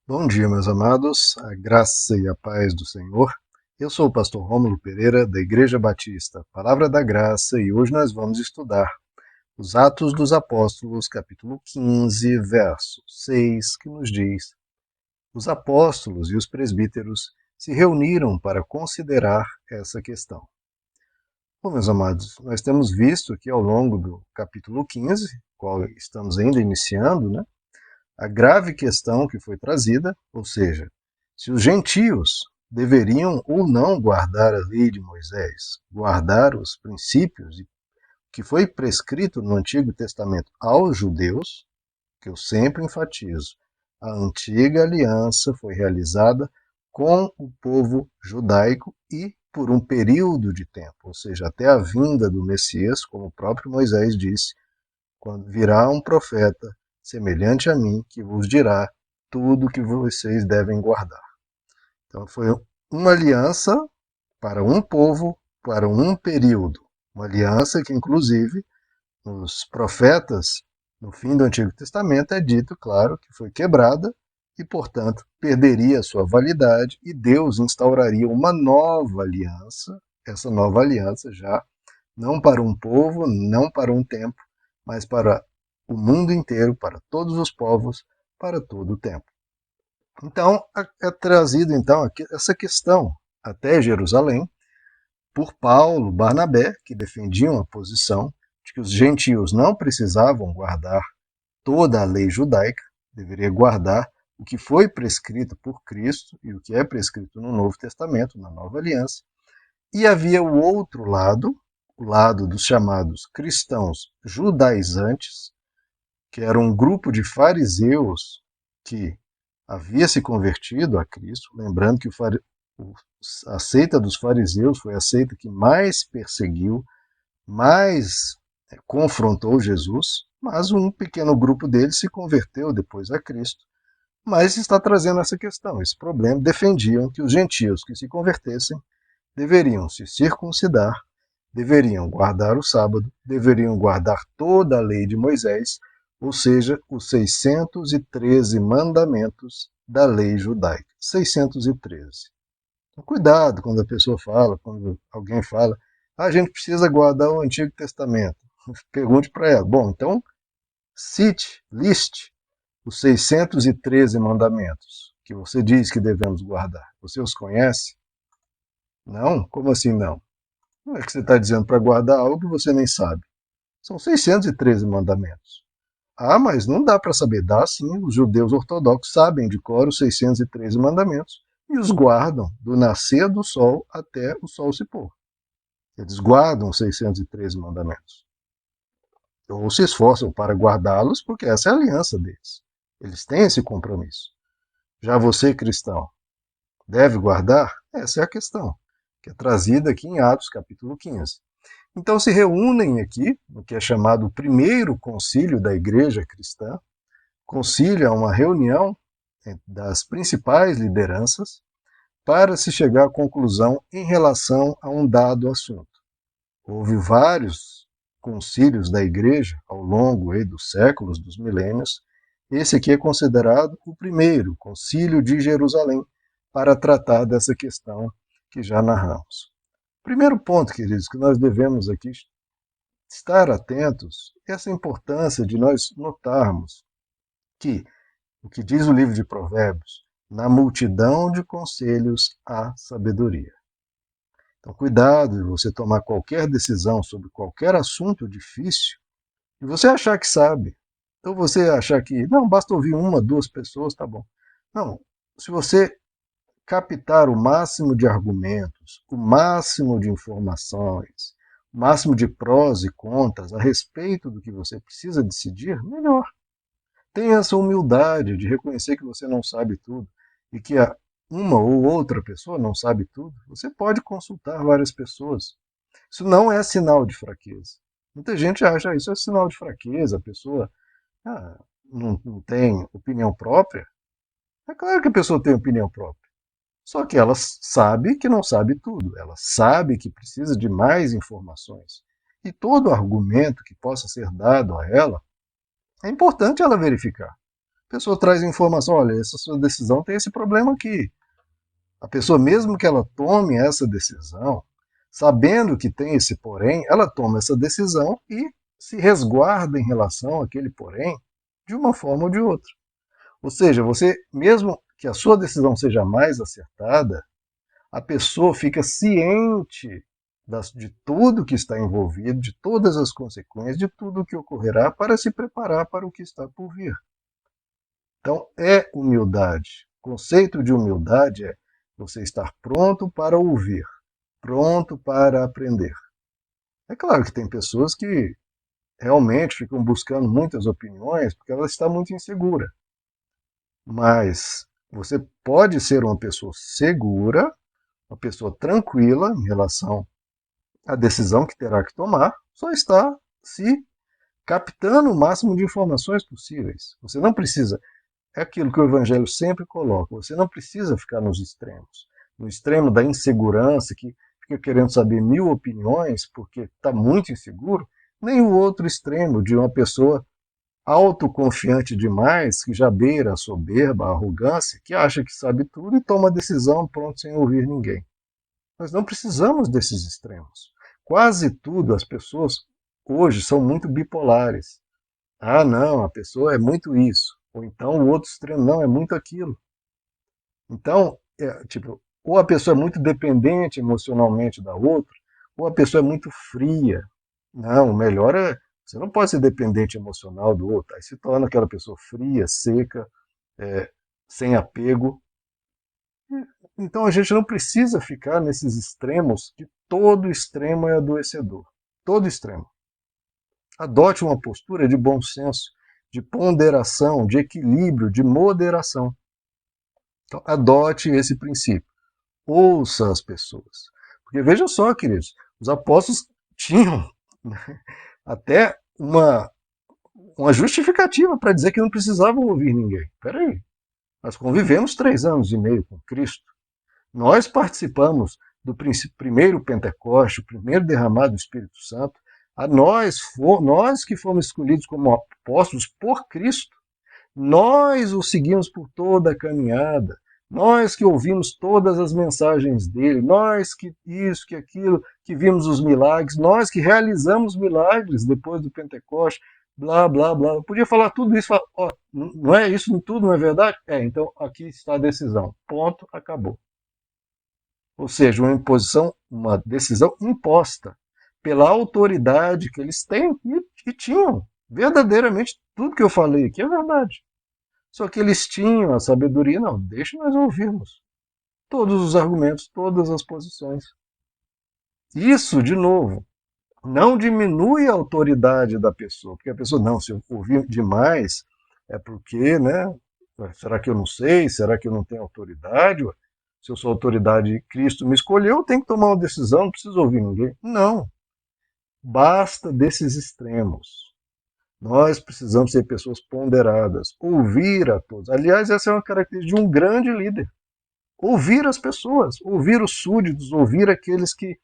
Bom dia, meus amados, a graça e a paz do Senhor. Eu sou o pastor Rômulo Pereira, da Igreja Batista Palavra da Graça, e hoje nós vamos estudar os Atos dos Apóstolos, capítulo 15, verso 6, que nos diz: Os apóstolos e os presbíteros se reuniram para considerar essa questão. Bom, meus amados, nós temos visto aqui ao longo do capítulo 15, qual estamos ainda iniciando, né? A grave questão que foi trazida, ou seja, se os gentios deveriam ou não guardar a lei de Moisés, guardar os princípios que foi prescrito no Antigo Testamento aos judeus, que eu sempre enfatizo, a antiga aliança foi realizada com o povo judaico e por um período de tempo, ou seja, até a vinda do Messias, como o próprio Moisés disse, quando virá um profeta semelhante a mim, que vos dirá tudo que vocês devem guardar. Então foi uma aliança para um povo, para um período. Uma aliança que, inclusive, nos profetas, no fim do Antigo Testamento, é dito, claro, que foi quebrada e, portanto, perderia sua validade e Deus instauraria uma nova aliança, essa nova aliança já não para um povo, não para um tempo, mas para o mundo inteiro, para todos os povos, para todo o tempo. Então, é trazido então essa questão até Jerusalém por Paulo, Barnabé, que defendiam a posição de que os gentios não precisavam guardar toda a lei judaica, deveria guardar o que foi prescrito por Cristo e o que é prescrito no Novo Testamento, na Nova Aliança. E havia o outro lado, o lado dos chamados cristãos judaizantes, que era um grupo de fariseus que havia se convertido a Cristo, lembrando que a seita dos fariseus foi a seita que mais perseguiu, mais confrontou Jesus, mas um pequeno grupo deles se converteu depois a Cristo. Mas está trazendo essa questão, esse problema. Defendiam que os gentios que se convertessem deveriam se circuncidar, deveriam guardar o sábado, deveriam guardar toda a lei de Moisés, ou seja, os 613 mandamentos da lei judaica. 613. Então, cuidado quando a pessoa fala, quando alguém fala, a gente precisa guardar o Antigo Testamento. Pergunte para ela, bom, então cite, liste os 613 mandamentos que você diz que devemos guardar. Você os conhece? Não? Como assim não? Como é que você está dizendo para guardar algo que você nem sabe? São 613 mandamentos. Ah, mas não dá para saber. Dá sim, os judeus ortodoxos sabem de cor os 613 mandamentos e os guardam do nascer do sol até o sol se pôr. Eles guardam os 613 mandamentos. Ou se esforçam para guardá-los, porque essa é a aliança deles. Eles têm esse compromisso. Já você, cristão, deve guardar? Essa é a questão, que é trazida aqui em Atos capítulo 15. Então se reúnem aqui, no que é chamado o primeiro concílio da igreja cristã. Concílio é uma reunião das principais lideranças para se chegar à conclusão em relação a um dado assunto. Houve vários concílios da igreja ao longo dos séculos, dos milênios. Esse aqui é considerado o primeiro, concílio de Jerusalém, para tratar dessa questão que já narramos. Primeiro ponto, queridos, que nós devemos aqui estar atentos é essa importância de nós notarmos que o que diz o livro de Provérbios, na multidão de conselhos há sabedoria. Então, cuidado de você tomar qualquer decisão sobre qualquer assunto difícil e você achar que sabe. Então, você achar que, não, basta ouvir uma, duas pessoas, tá bom. Não, se você captar o máximo de argumentos, o máximo de informações, o máximo de prós e contras a respeito do que você precisa decidir, melhor. Tenha essa humildade de reconhecer que você não sabe tudo e que uma ou outra pessoa não sabe tudo. Você pode consultar várias pessoas. Isso não é sinal de fraqueza. Muita gente acha isso é sinal de fraqueza, a pessoa não tem opinião própria. É claro que a pessoa tem opinião própria. Só que ela sabe que não sabe tudo. Ela sabe que precisa de mais informações. E todo argumento que possa ser dado a ela, é importante ela verificar. pessoa traz informação, olha, essa sua decisão tem esse problema aqui. A pessoa, mesmo que ela tome essa decisão, sabendo que tem esse porém, ela toma essa decisão e se resguarda em relação àquele porém de uma forma ou de outra. Ou seja, você, mesmo que a sua decisão seja mais acertada, a pessoa fica ciente de tudo que está envolvido, de todas as consequências, de tudo o que ocorrerá para se preparar para o que está por vir. Então, é humildade. O conceito de humildade é você estar pronto para ouvir, pronto para aprender. É claro que tem pessoas que realmente ficam buscando muitas opiniões porque ela está muito insegura. Mas você pode ser uma pessoa segura, uma pessoa tranquila em relação à decisão que terá que tomar, só está se captando o máximo de informações possíveis. Você não precisa, é aquilo que o Evangelho sempre coloca, você não precisa ficar nos extremos. No extremo da insegurança, que fica querendo saber 1000 opiniões porque está muito inseguro, nem o outro extremo de uma pessoa autoconfiante demais, que já beira a soberba, a arrogância, que acha que sabe tudo e toma decisão pronto sem ouvir ninguém. Nós não precisamos desses extremos. Quase tudo, as pessoas hoje são muito bipolares. Ah, não, a pessoa é muito isso. Ou então o outro extremo, não, é muito aquilo. Então, ou a pessoa é muito dependente emocionalmente da outra, ou a pessoa é muito fria. Não, o melhor é, você não pode ser dependente emocional do outro. Aí se torna aquela pessoa fria, seca, sem apego. Então a gente não precisa ficar nesses extremos, que todo extremo é adoecedor. Todo extremo. Adote uma postura de bom senso, de ponderação, de equilíbrio, de moderação. Então, adote esse princípio. Ouça as pessoas. Porque veja só, queridos, os apóstolos tinham até uma justificativa para dizer que não precisavam ouvir ninguém. Espera aí, nós convivemos 3 anos e meio com Cristo. Nós participamos do primeiro Pentecoste, o primeiro derramado do Espírito Santo. Nós que fomos escolhidos como apóstolos por Cristo, nós o seguimos por toda a caminhada, nós que ouvimos todas as mensagens dele, nós que isso, que aquilo, que vimos os milagres, nós que realizamos milagres depois do Pentecoste, blá, blá, blá. Eu podia falar tudo isso, ó, não é isso tudo, não é verdade? Então aqui está a decisão. Ponto, acabou. Ou seja, uma decisão imposta pela autoridade que eles têm e tinham. Verdadeiramente, tudo que eu falei aqui é verdade. Só que eles tinham a sabedoria, não, deixa nós ouvirmos todos os argumentos, todas as posições. Isso, de novo, não diminui a autoridade da pessoa, porque a pessoa, não, se eu ouvir demais, é porque, né, será que eu não sei? Será que eu não tenho autoridade? Se eu sou autoridade e Cristo me escolheu, eu tenho que tomar uma decisão, não preciso ouvir ninguém. Não, basta desses extremos. Nós precisamos ser pessoas ponderadas, ouvir a todos. Aliás, essa é uma característica de um grande líder. Ouvir as pessoas, ouvir os súditos, ouvir aqueles que,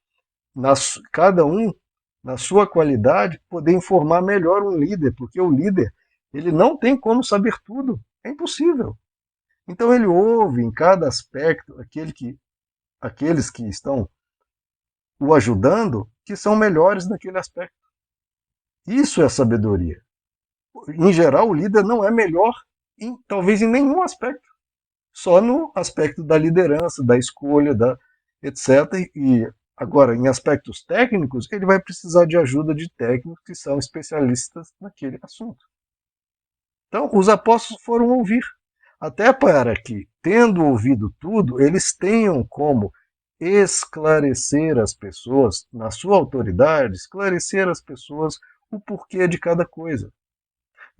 cada um, na sua qualidade, poder informar melhor um líder, porque o líder, ele não tem como saber tudo, é impossível. Então ele ouve em cada aspecto aqueles que estão o ajudando, que são melhores naquele aspecto. Isso é sabedoria. Em geral, o líder não é melhor, talvez em nenhum aspecto, só no aspecto da liderança, da escolha, etc. E agora, em aspectos técnicos, ele vai precisar de ajuda de técnicos que são especialistas naquele assunto. Então, os apóstolos foram ouvir, até para que, tendo ouvido tudo, eles tenham como esclarecer as pessoas, na sua autoridade, esclarecer as pessoas o porquê de cada coisa.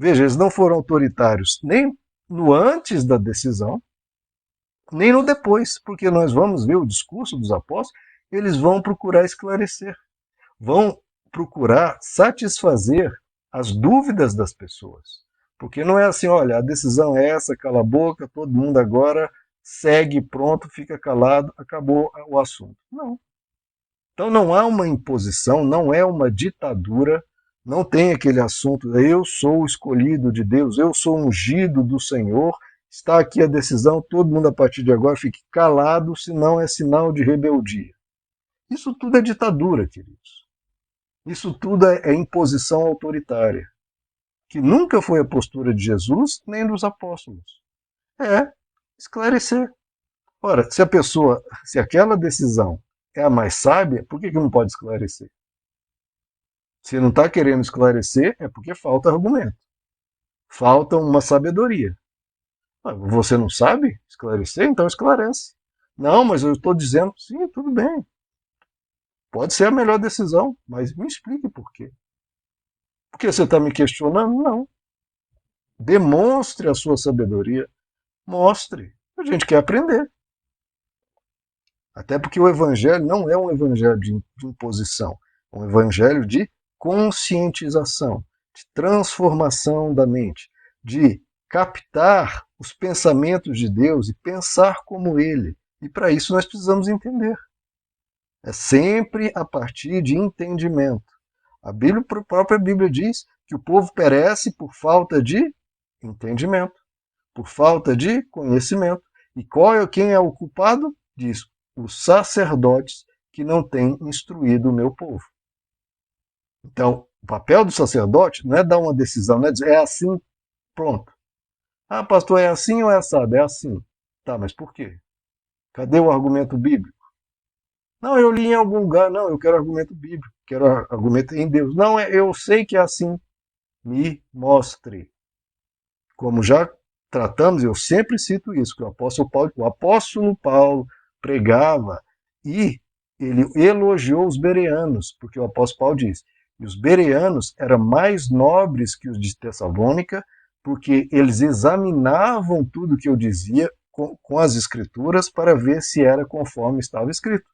Veja, eles não foram autoritários nem no antes da decisão, nem no depois, porque nós vamos ver o discurso dos apóstolos, eles vão procurar esclarecer, vão procurar satisfazer as dúvidas das pessoas. Porque não é assim, olha, a decisão é essa, cala a boca, todo mundo agora segue, pronto, fica calado, acabou o assunto. Não. Então não há uma imposição, não é uma ditadura, Não tem aquele assunto, eu sou o escolhido de Deus, eu sou ungido do Senhor, está aqui a decisão, todo mundo a partir de agora fique calado, senão é sinal de rebeldia. Isso tudo é ditadura, queridos. Isso tudo é imposição autoritária, que nunca foi a postura de Jesus nem dos apóstolos. É esclarecer. Ora, se aquela decisão é a mais sábia, por que não pode esclarecer? Se não está querendo esclarecer, é porque falta argumento. Falta uma sabedoria. Você não sabe esclarecer? Então esclarece. Não, mas eu estou dizendo, sim, tudo bem. Pode ser a melhor decisão, mas me explique por quê. Por que você está me questionando? Não. Demonstre a sua sabedoria. Mostre. A gente quer aprender. Até porque o evangelho não é um evangelho de imposição. É um evangelho de conscientização, de transformação da mente, de captar os pensamentos de Deus e pensar como Ele. E para isso nós precisamos entender. É sempre a partir de entendimento. A própria Bíblia diz que o povo perece por falta de entendimento, por falta de conhecimento. E quem é o culpado? Diz, os sacerdotes que não têm instruído o meu povo. Então, o papel do sacerdote não é dar uma decisão, não é dizer, é assim, pronto. Ah, pastor, é assim ou é assado? É assim. Tá, mas por quê? Cadê o argumento bíblico? Não, eu li em algum lugar. Não, eu quero argumento bíblico. Quero argumento em Deus. Não, eu sei que é assim. Me mostre. Como já tratamos, eu sempre cito isso, que o apóstolo Paulo pregava e ele elogiou os bereanos, porque o apóstolo Paulo diz, e os bereanos eram mais nobres que os de Tessalônica, porque eles examinavam tudo que eu dizia com as escrituras para ver se era conforme estava escrito.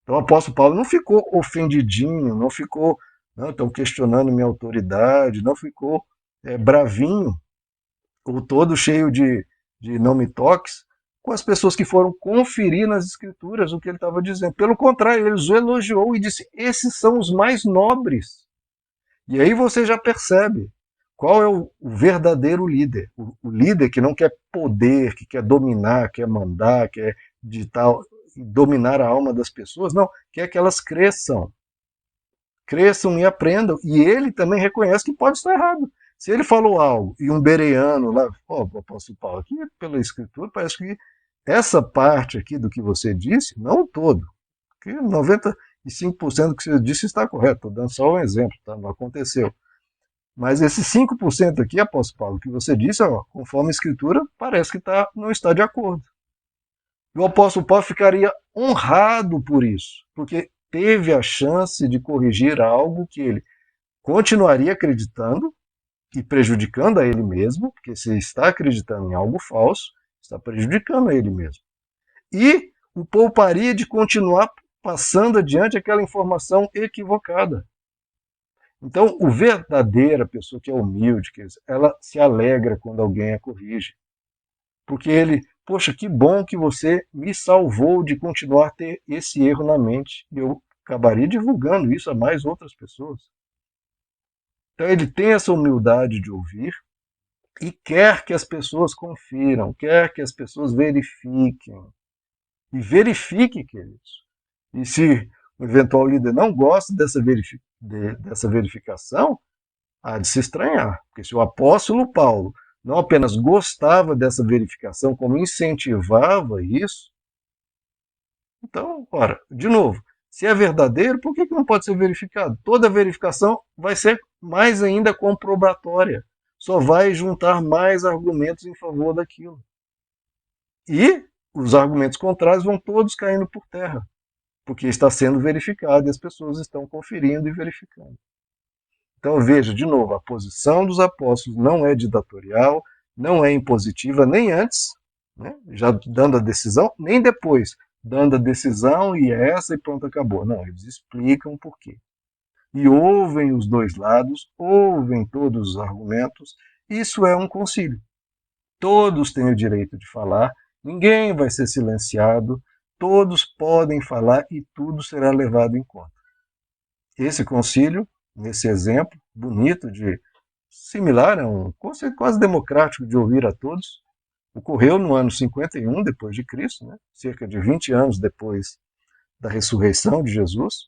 Então o apóstolo Paulo não ficou ofendidinho, não ficou, não, estão questionando minha autoridade, não ficou bravinho, ou todo cheio de não me toques, com as pessoas que foram conferir nas escrituras o que ele estava dizendo. Pelo contrário, ele os elogiou e disse, esses são os mais nobres. E aí você já percebe qual é o verdadeiro líder. O líder que não quer poder, que quer dominar, quer mandar, quer ditar, dominar a alma das pessoas, não, quer que elas cresçam. Cresçam e aprendam. E ele também reconhece que pode estar errado. Se ele falou algo e um bereano lá, o apóstolo Paulo, aqui pela escritura, parece que essa parte aqui do que você disse, não o todo, porque 95% do que você disse está correto, estou dando só um exemplo, tá? Não aconteceu. Mas esses 5% aqui, apóstolo Paulo, que você disse, conforme a escritura, parece que não está de acordo. E o apóstolo Paulo ficaria honrado por isso, porque teve a chance de corrigir algo que ele continuaria acreditando e prejudicando a ele mesmo, porque se está acreditando em algo falso, está prejudicando a ele mesmo. E o pouparia de continuar passando adiante aquela informação equivocada. Então, o verdadeira pessoa que é humilde, ela se alegra quando alguém a corrige. Porque ele, poxa, que bom que você me salvou de continuar a ter esse erro na mente. E eu acabaria divulgando isso a mais outras pessoas. Então ele tem essa humildade de ouvir e quer que as pessoas confiram, quer que as pessoas verifiquem. E verifique, queridos. E se o eventual líder não gosta dessa verificação, há de se estranhar. Porque se o apóstolo Paulo não apenas gostava dessa verificação, como incentivava isso, então, ora, de novo, se é verdadeiro, por que não pode ser verificado? Toda verificação vai ser mais ainda comprobatória. Só vai juntar mais argumentos em favor daquilo. E os argumentos contrários vão todos caindo por terra, porque está sendo verificado e as pessoas estão conferindo e verificando. Então veja, de novo, a posição dos apóstolos não é ditatorial, não é impositiva, nem antes, né, já dando a decisão, nem depois, dando a decisão e essa e pronto, acabou. Não, eles explicam por quê. E ouvem os dois lados, ouvem todos os argumentos, isso é um concílio. Todos têm o direito de falar, ninguém vai ser silenciado, todos podem falar e tudo será levado em conta. Esse concílio nesse exemplo bonito similar a um conceito quase democrático de ouvir a todos, ocorreu no ano 51 depois de Cristo, né? Cerca de 20 anos depois da ressurreição de Jesus.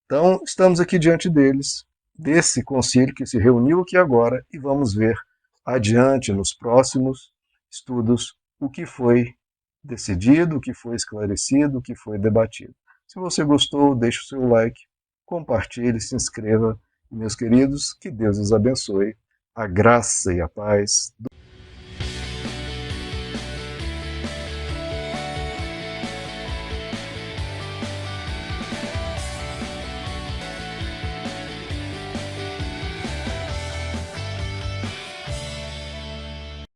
Então, estamos aqui diante deles, desse concílio que se reuniu aqui agora, e vamos ver adiante, nos próximos estudos, o que foi decidido, o que foi esclarecido, o que foi debatido. Se você gostou, deixe o seu like, compartilhe, se inscreva. Meus queridos, que Deus os abençoe. A graça e a paz do